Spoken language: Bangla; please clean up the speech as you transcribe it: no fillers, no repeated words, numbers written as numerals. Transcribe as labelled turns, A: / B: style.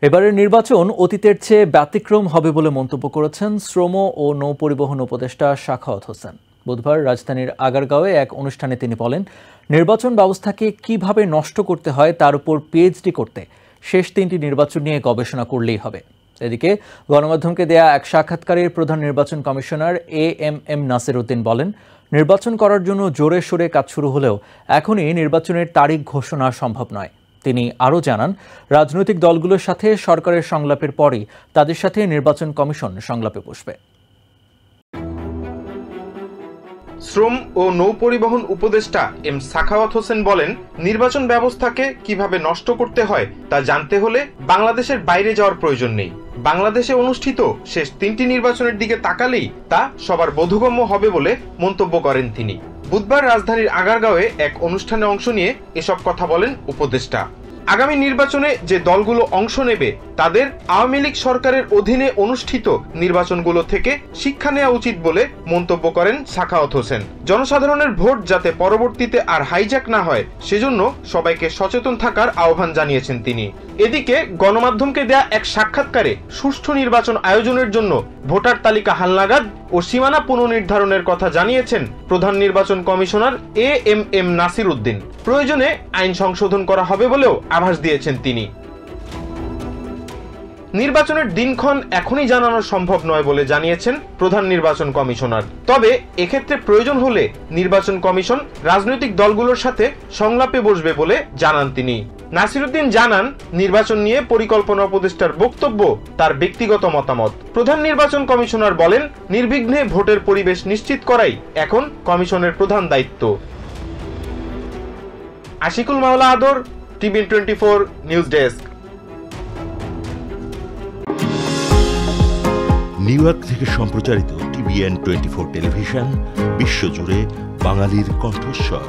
A: এবারের নির্বাচন অতীতের চেয়ে ব্যতিক্রম হবে বলে মন্তব্য করেছেন শ্রম ও নৌপরিবহন উপদেষ্টা সাখাওয়াত হোসেন। বুধবার রাজধানীর আগারগাঁওয়ে এক অনুষ্ঠানে তিনি বলেন, নির্বাচন ব্যবস্থাকে কিভাবে নষ্ট করতে হয় তার উপর পিএইচডি করতে শেষ 3টি নির্বাচন নিয়ে গবেষণা করলেই হবে। এদিকে গণমাধ্যমকে দেয়া এক সাক্ষাৎকারে প্রধান নির্বাচন কমিশনার এএমএম নাসির উদ্দিন বলেন, নির্বাচন করার জন্য জোরে সোরে কাজ শুরু হলেও এখনই নির্বাচনের তারিখ ঘোষণা সম্ভব নয়। তিনি আরও জানান, রাজনৈতিক দলগুলোর সাথে সরকারের সংলাপের পরই তাদের সাথে নির্বাচন কমিশন সংলাপে বসবে।
B: শ্রম ও নৌপরিবহন উপদেষ্টা এম সাখাওয়াত হোসেন বলেন, নির্বাচন ব্যবস্থাকে কিভাবে নষ্ট করতে হয় তা জানতে হলে বাংলাদেশের বাইরে যাওয়ার প্রয়োজন নেই। বাংলাদেশে অনুষ্ঠিত শেষ 3টি নির্বাচনের দিকে তাকালেই তা সবার বোধগম্য হবে বলে মন্তব্য করেন তিনি। বুধবার রাজধানীর আগারগাঁওয়ে এক অনুষ্ঠানে অংশ নিয়ে এসব কথা বলেন উপদেষ্টা। আগামী নির্বাচনে যে দলগুলো অংশ নেবে তাদের আওয়ামী লীগ সরকারের অধীনে অনুষ্ঠিত নির্বাচনগুলো থেকে শিক্ষা নেওয়া উচিত বলে মন্তব্য করেন সাখাওয়াত হোসেন। জনসাধারণের ভোট যাতে পরবর্তীতে আর হাইজ্যাক না হয় সেজন্য সবাইকে সচেতন থাকার আহ্বান জানিয়েছেন তিনি। এদিকে গণমাধ্যমকে দেয়া এক সাক্ষাৎকারে সুষ্ঠু নির্বাচন আয়োজনের জন্য ভোটার তালিকা হালনাগাদ ও সীমানা পুনর্নির্ধারণের কথা জানিয়েছেন প্রধান নির্বাচন কমিশনার এএমএম নাসির উদ্দিন। প্রয়োজনে আইন সংশোধন করা হবে বলেও আভাস দিয়েছেন তিনি। নির্বাচনের দিনক্ষণ এখনই জানানো সম্ভব নয় বলে জানিয়েছেন প্রধান নির্বাচন কমিশনার। তবে এক্ষেত্রে প্রয়োজন হলে নির্বাচন কমিশন রাজনৈতিক দলগুলোর সাথে সংলাপে বসবে বলে জানান তিনি। নাসিরউদ্দিন জানান, নির্বাচন নিয়ে পরিকল্পনা উপদেষ্টার বক্তব্য তার ব্যক্তিগত মতামত। প্রধান নির্বাচন কমিশনার বলেন, নির্বিঘ্নে ভোটের পরিবেশ নিশ্চিত করাই এখন কমিশনের প্রধান দায়িত্ব। আশিকুল মাওলা আদর, TVN 24 news desk.
C: New York থেকে সম্প্রচারিত টিভিএন 24 টেলিভিশন বিশ্বজুড়ে বাঙালির কণ্ঠস্বর।